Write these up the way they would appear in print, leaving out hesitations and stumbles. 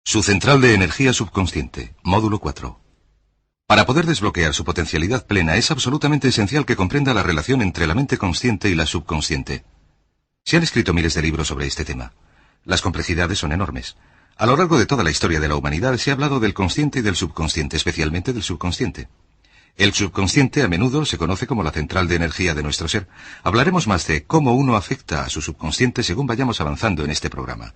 Su central de energía subconsciente, módulo 4. Para poder desbloquear su potencialidad plena es absolutamente esencial que comprenda la relación entre la mente consciente y la subconsciente. Se han escrito miles de libros sobre este tema. Las complejidades son enormes. A lo largo de toda la historia de la humanidad se ha hablado del consciente y del subconsciente, especialmente del subconsciente. El subconsciente a menudo se conoce como la central de energía de nuestro ser. Hablaremos más de cómo uno afecta a su subconsciente según vayamos avanzando en este programa.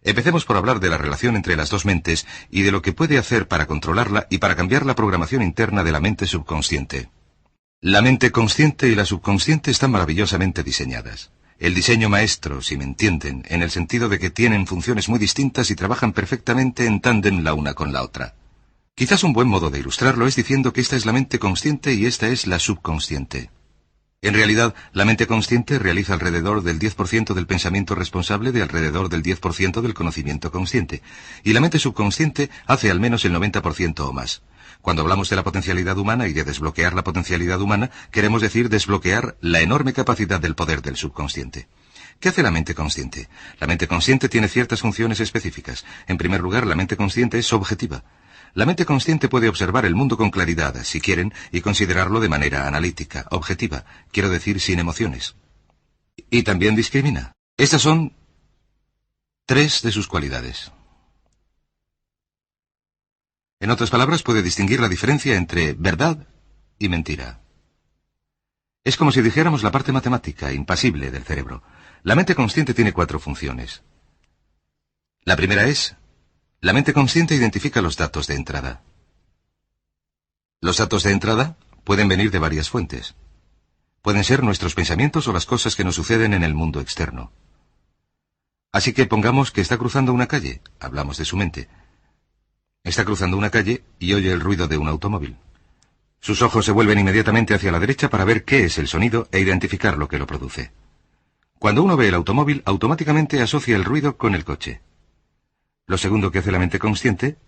Empecemos por hablar de la relación entre las dos mentes y de lo que puede hacer para controlarla y para cambiar la programación interna de la mente subconsciente. La mente consciente y la subconsciente están maravillosamente diseñadas. El diseño maestro, si me entienden, en el sentido de que tienen funciones muy distintas y trabajan perfectamente en tándem la una con la otra. Quizás un buen modo de ilustrarlo es diciendo que esta es la mente consciente y esta es la subconsciente. En realidad, la mente consciente realiza alrededor del 10% del pensamiento responsable de alrededor del 10% del conocimiento consciente, y la mente subconsciente hace al menos el 90% o más. Cuando hablamos de la potencialidad humana y de desbloquear la potencialidad humana, queremos decir desbloquear la enorme capacidad del poder del subconsciente. ¿Qué hace la mente consciente? La mente consciente tiene ciertas funciones específicas. En primer lugar, la mente consciente es objetiva. La mente consciente puede observar el mundo con claridad, si quieren, y considerarlo de manera analítica, objetiva, quiero decir sin emociones. Y también discrimina. Estas son 3 de sus cualidades. En otras palabras, puede distinguir la diferencia entre verdad y mentira. Es como si dijéramos la parte matemática, impasible del cerebro. La mente consciente tiene 4 funciones. La primera es: la mente consciente identifica los datos de entrada. Los datos de entrada pueden venir de varias fuentes. Pueden ser nuestros pensamientos o las cosas que nos suceden en el mundo externo. Así que pongamos que está cruzando una calle, hablamos de su mente. Está cruzando una calle y oye el ruido de un automóvil. Sus ojos se vuelven inmediatamente hacia la derecha para ver qué es el sonido e identificar lo que lo produce. Cuando uno ve el automóvil, automáticamente asocia el ruido con el coche. Lo segundo que hace la mente consciente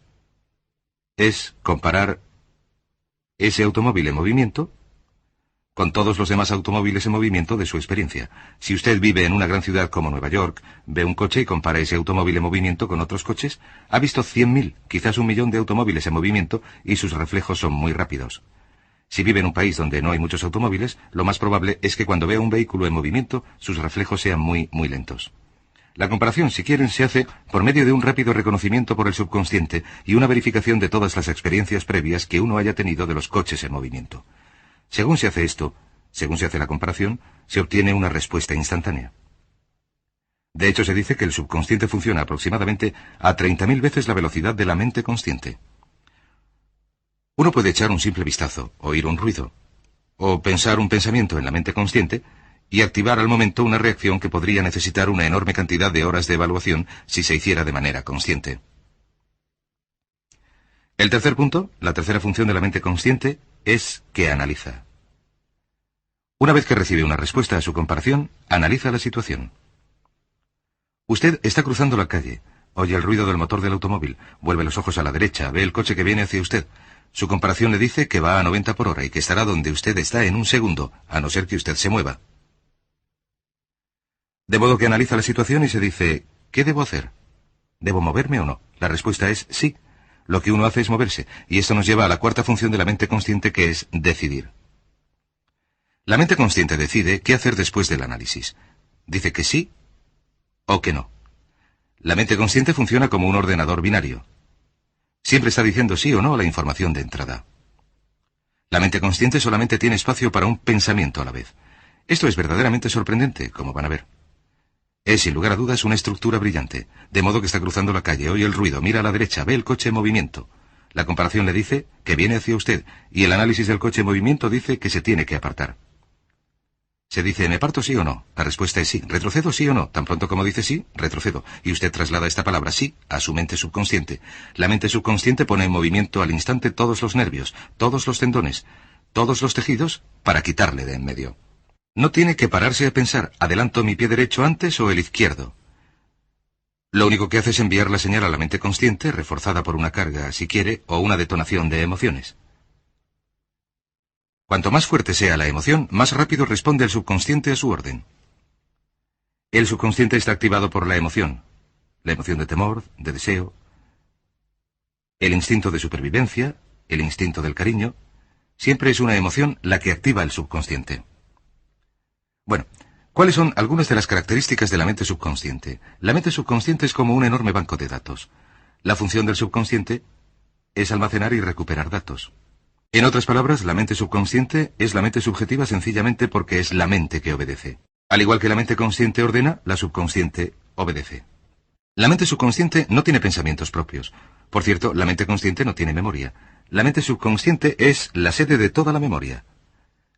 es comparar ese automóvil en movimiento con todos los demás automóviles en movimiento de su experiencia. Si usted vive en una gran ciudad como Nueva York, ve un coche y compara ese automóvil en movimiento con otros coches, ha visto 100.000, quizás 1.000.000 de automóviles en movimiento y sus reflejos son muy rápidos. Si vive en un país donde no hay muchos automóviles, lo más probable es que cuando vea un vehículo en movimiento, sus reflejos sean muy lentos. La comparación, si quieren, se hace por medio de un rápido reconocimiento por el subconsciente y una verificación de todas las experiencias previas que uno haya tenido de los coches en movimiento. Según se hace esto, según se hace la comparación, se obtiene una respuesta instantánea. De hecho, se dice que el subconsciente funciona aproximadamente a 30.000 veces la velocidad de la mente consciente. Uno puede echar un simple vistazo, oír un ruido, o pensar un pensamiento en la mente consciente y activar al momento una reacción que podría necesitar una enorme cantidad de horas de evaluación si se hiciera de manera consciente. El tercer punto, la tercera función de la mente consciente, es que analiza. Una vez que recibe una respuesta a su comparación, analiza la situación. Usted está cruzando la calle, oye el ruido del motor del automóvil, vuelve los ojos a la derecha, ve el coche que viene hacia usted. Su comparación le dice que va a 90 por hora y que estará donde usted está en un segundo, a no ser que usted se mueva. De modo que analiza la situación y se dice, ¿qué debo hacer? ¿Debo moverme o no? La respuesta es sí. Lo que uno hace es moverse, y esto nos lleva a la cuarta función de la mente consciente, que es decidir. La mente consciente decide qué hacer después del análisis. Dice que sí o que no. La mente consciente funciona como un ordenador binario. Siempre está diciendo sí o no a la información de entrada. La mente consciente solamente tiene espacio para un pensamiento a la vez. Esto es verdaderamente sorprendente, como van a ver. Es, sin lugar a dudas, una estructura brillante, de modo que está cruzando la calle, oye el ruido, mira a la derecha, ve el coche en movimiento. La comparación le dice que viene hacia usted, y el análisis del coche en movimiento dice que se tiene que apartar. Se dice, ¿me aparto sí o no? La respuesta es sí. ¿Retrocedo sí o no? Tan pronto como dice sí, retrocedo. Y usted traslada esta palabra sí a su mente subconsciente. La mente subconsciente pone en movimiento al instante todos los nervios, todos los tendones, todos los tejidos, para quitarle de en medio. No tiene que pararse a pensar, ¿adelanto mi pie derecho antes o el izquierdo? Lo único que hace es enviar la señal a la mente consciente, reforzada por una carga, si quiere, o una detonación de emociones. Cuanto más fuerte sea la emoción, más rápido responde el subconsciente a su orden. El subconsciente está activado por la emoción de temor, de deseo, el instinto de supervivencia, el instinto del cariño. Siempre es una emoción la que activa el subconsciente. Bueno, ¿cuáles son algunas de las características de la mente subconsciente? La mente subconsciente es como un enorme banco de datos. La función del subconsciente es almacenar y recuperar datos. En otras palabras, la mente subconsciente es la mente subjetiva sencillamente porque es la mente que obedece. Al igual que la mente consciente ordena, la subconsciente obedece. La mente subconsciente no tiene pensamientos propios. Por cierto, la mente consciente no tiene memoria. La mente subconsciente es la sede de toda la memoria.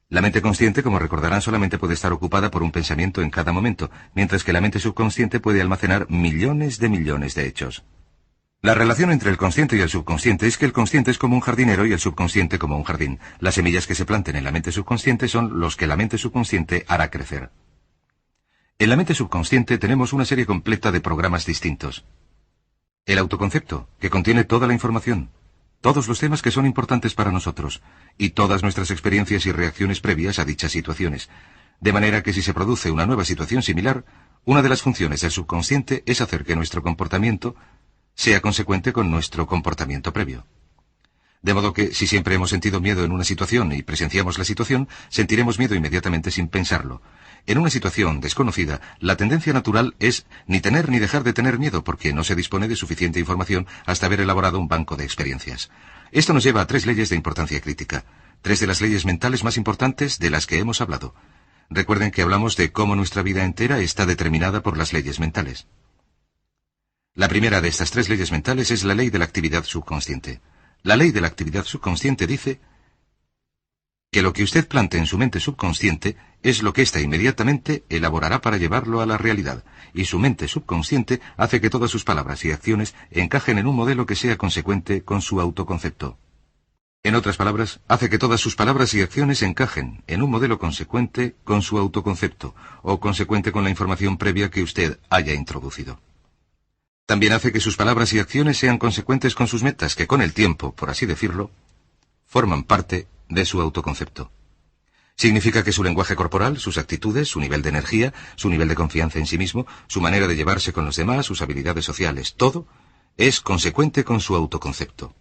La mente consciente, como recordarán, solamente puede estar ocupada por un pensamiento en cada momento, mientras que la mente subconsciente puede almacenar millones de hechos. La relación entre el consciente y el subconsciente es que el consciente es como un jardinero y el subconsciente como un jardín. Las semillas que se planten en la mente subconsciente son los que la mente subconsciente hará crecer. En la mente subconsciente tenemos una serie completa de programas distintos. El autoconcepto, que contiene toda la información, todos los temas que son importantes para nosotros, y todas nuestras experiencias y reacciones previas a dichas situaciones. De manera que si se produce una nueva situación similar, una de las funciones del subconsciente es hacer que nuestro comportamiento sea consecuente con nuestro comportamiento previo. De modo que, si siempre hemos sentido miedo en una situación y presenciamos la situación, sentiremos miedo inmediatamente sin pensarlo. En una situación desconocida, la tendencia natural es ni tener ni dejar de tener miedo, porque no se dispone de suficiente información hasta haber elaborado un banco de experiencias. Esto nos lleva a 3 leyes de importancia crítica, 3 de las leyes mentales más importantes de las que hemos hablado. Recuerden que hablamos de cómo nuestra vida entera está determinada por las leyes mentales. La primera de estas 3 leyes mentales es la ley de la actividad subconsciente. La ley de la actividad subconsciente dice que lo que usted plante en su mente subconsciente es lo que ésta inmediatamente elaborará para llevarlo a la realidad, y su mente subconsciente hace que todas sus palabras y acciones encajen en un modelo que sea consecuente con su autoconcepto. En otras palabras, hace que todas sus palabras y acciones encajen en un modelo consecuente con su autoconcepto, o consecuente con la información previa que usted haya introducido. También hace que sus palabras y acciones sean consecuentes con sus metas, que con el tiempo, por así decirlo, forman parte de su autoconcepto. Significa que su lenguaje corporal, sus actitudes, su nivel de energía, su nivel de confianza en sí mismo, su manera de llevarse con los demás, sus habilidades sociales, todo es consecuente con su autoconcepto.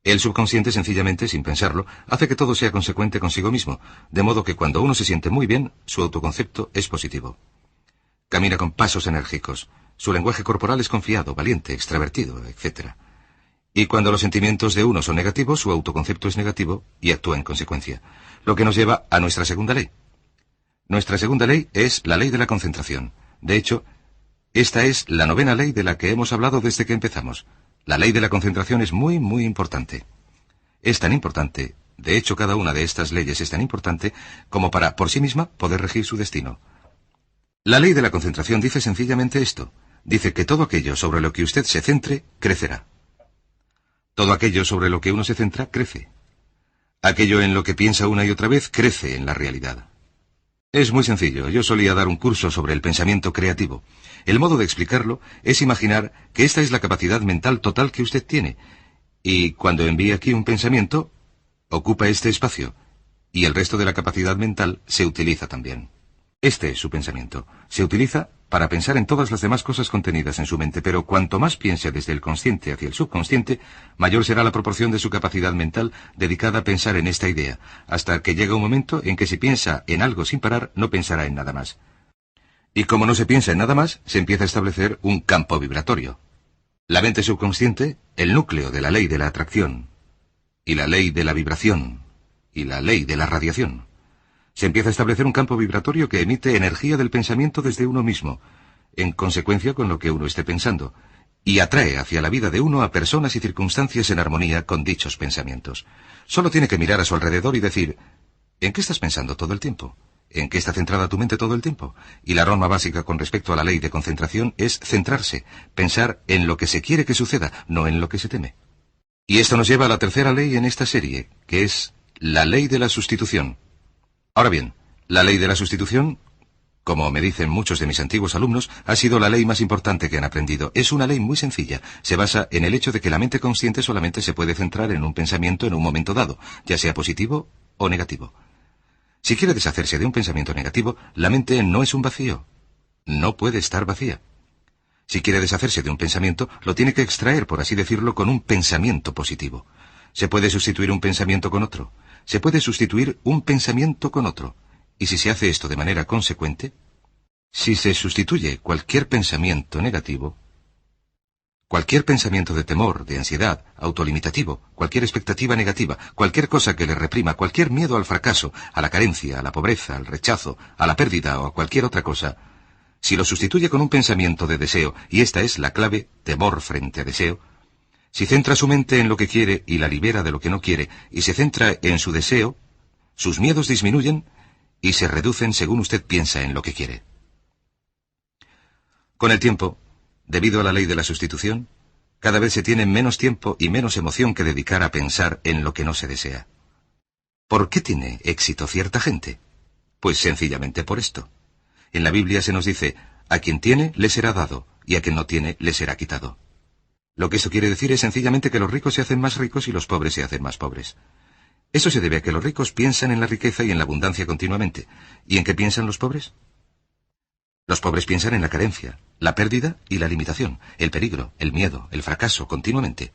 El subconsciente, sencillamente, sin pensarlo, hace que todo sea consecuente consigo mismo, de modo que cuando uno se siente muy bien, su autoconcepto es positivo. Camina con pasos enérgicos. Su lenguaje corporal es confiado, valiente, extravertido, etc. Y cuando los sentimientos de uno son negativos, su autoconcepto es negativo y actúa en consecuencia. Lo que nos lleva a nuestra segunda ley. Nuestra segunda ley es la ley de la concentración. De hecho, esta es la 9ª ley de la que hemos hablado desde que empezamos. La ley de la concentración es muy, muy importante. Es tan importante, de hecho cada una de estas leyes es tan importante como para, por sí misma, poder regir su destino. La ley de la concentración dice sencillamente esto. Dice que todo aquello sobre lo que usted se centre, crecerá. Todo aquello sobre lo que uno se centra, crece. Aquello en lo que piensa una y otra vez, crece en la realidad. Es muy sencillo. Yo solía dar un curso sobre el pensamiento creativo. El modo de explicarlo es imaginar que esta es la capacidad mental total que usted tiene. Y cuando envíe aquí un pensamiento, ocupa este espacio. Y el resto de la capacidad mental se utiliza también. Este es su pensamiento. Se utiliza para pensar en todas las demás cosas contenidas en su mente, pero cuanto más piense desde el consciente hacia el subconsciente, mayor será la proporción de su capacidad mental dedicada a pensar en esta idea, hasta que llega un momento en que si piensa en algo sin parar, no pensará en nada más. Y como no se piensa en nada más, se empieza a establecer un campo vibratorio. La mente subconsciente, el núcleo de la ley de la atracción, y la ley de la vibración, y la ley de la radiación. Se empieza a establecer un campo vibratorio que emite energía del pensamiento desde uno mismo, en consecuencia con lo que uno esté pensando, y atrae hacia la vida de uno a personas y circunstancias en armonía con dichos pensamientos. Solo tiene que mirar a su alrededor y decir, ¿en qué estás pensando todo el tiempo? ¿En qué está centrada tu mente todo el tiempo? Y la norma básica con respecto a la ley de concentración es centrarse, pensar en lo que se quiere que suceda, no en lo que se teme. Y esto nos lleva a la 3ª ley en esta serie, que es la ley de la sustitución. Ahora bien, la ley de la sustitución, como me dicen muchos de mis antiguos alumnos, ha sido la ley más importante que han aprendido. Es una ley muy sencilla. Se basa en el hecho de que la mente consciente solamente se puede centrar en un pensamiento en un momento dado, ya sea positivo o negativo. Si quiere deshacerse de un pensamiento negativo, la mente no es un vacío. No puede estar vacía. Si quiere deshacerse de un pensamiento, lo tiene que extraer, por así decirlo, con un pensamiento positivo. Se puede sustituir un pensamiento con otro. Se puede sustituir un pensamiento con otro. Y si se hace esto de manera consecuente, si se sustituye cualquier pensamiento negativo, cualquier pensamiento de temor, de ansiedad, autolimitativo, cualquier expectativa negativa, cualquier cosa que le reprima, cualquier miedo al fracaso, a la carencia, a la pobreza, al rechazo, a la pérdida o a cualquier otra cosa, si lo sustituye con un pensamiento de deseo, y esta es la clave, temor frente a deseo, si centra su mente en lo que quiere y la libera de lo que no quiere, y se centra en su deseo, sus miedos disminuyen y se reducen según usted piensa en lo que quiere. Con el tiempo, debido a la ley de la sustitución, cada vez se tiene menos tiempo y menos emoción que dedicar a pensar en lo que no se desea. ¿Por qué tiene éxito cierta gente? Pues sencillamente por esto. En la Biblia se nos dice, a quien tiene le será dado, y a quien no tiene le será quitado. Lo que esto quiere decir es sencillamente que los ricos se hacen más ricos y los pobres se hacen más pobres. Eso se debe a que los ricos piensan en la riqueza y en la abundancia continuamente. ¿Y en qué piensan los pobres? Los pobres piensan en la carencia, la pérdida y la limitación, el peligro, el miedo, el fracaso, continuamente.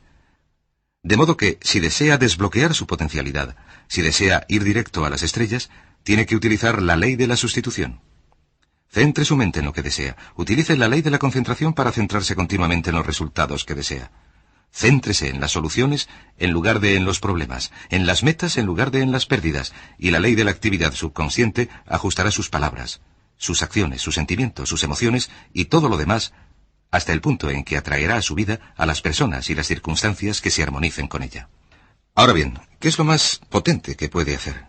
De modo que, si desea desbloquear su potencialidad, si desea ir directo a las estrellas, tiene que utilizar la ley de la sustitución. Centre su mente en lo que desea. Utilice la ley de la concentración para centrarse continuamente en los resultados que desea. Céntrese en las soluciones en lugar de en los problemas, en las metas en lugar de en las pérdidas, y la ley de la actividad subconsciente ajustará sus palabras, sus acciones, sus sentimientos, sus emociones y todo lo demás, hasta el punto en que atraerá a su vida a las personas y las circunstancias que se armonicen con ella. Ahora bien, ¿qué es lo más potente que puede hacer?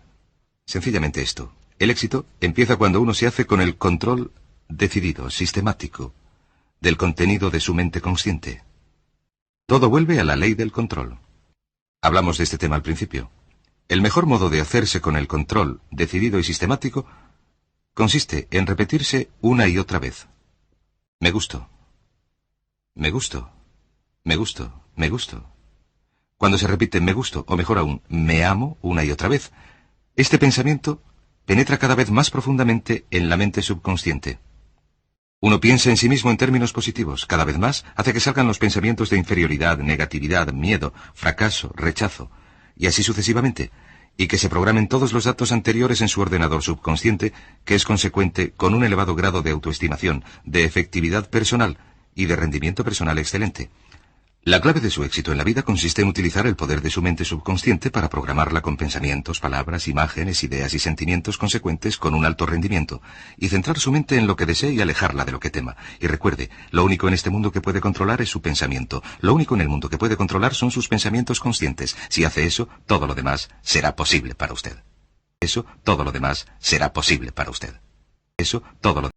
Sencillamente esto. El éxito empieza cuando uno se hace con el control decidido, sistemático, del contenido de su mente consciente. Todo vuelve a la ley del control. Hablamos de este tema al principio. El mejor modo de hacerse con el control decidido y sistemático consiste en repetirse una y otra vez. Me gusto. Me gusto. Me gusto. Me gusto. Cuando se repite me gusto, o mejor aún, me amo una y otra vez, este pensamiento penetra cada vez más profundamente en la mente subconsciente. Uno piensa en sí mismo en términos positivos, cada vez más hace que salgan los pensamientos de inferioridad, negatividad, miedo, fracaso, rechazo, y así sucesivamente, y que se programen todos los datos anteriores en su ordenador subconsciente, que es consecuente con un elevado grado de autoestimación, de efectividad personal y de rendimiento personal excelente. La clave de su éxito en la vida consiste en utilizar el poder de su mente subconsciente para programarla con pensamientos, palabras, imágenes, ideas y sentimientos consecuentes con un alto rendimiento, y centrar su mente en lo que desee y alejarla de lo que tema. Y recuerde, lo único en este mundo que puede controlar es su pensamiento. Lo único en el mundo que puede controlar son sus pensamientos conscientes. Si hace eso, todo lo demás será posible para usted. Eso, todo lo demás será posible para usted. Eso, todo lo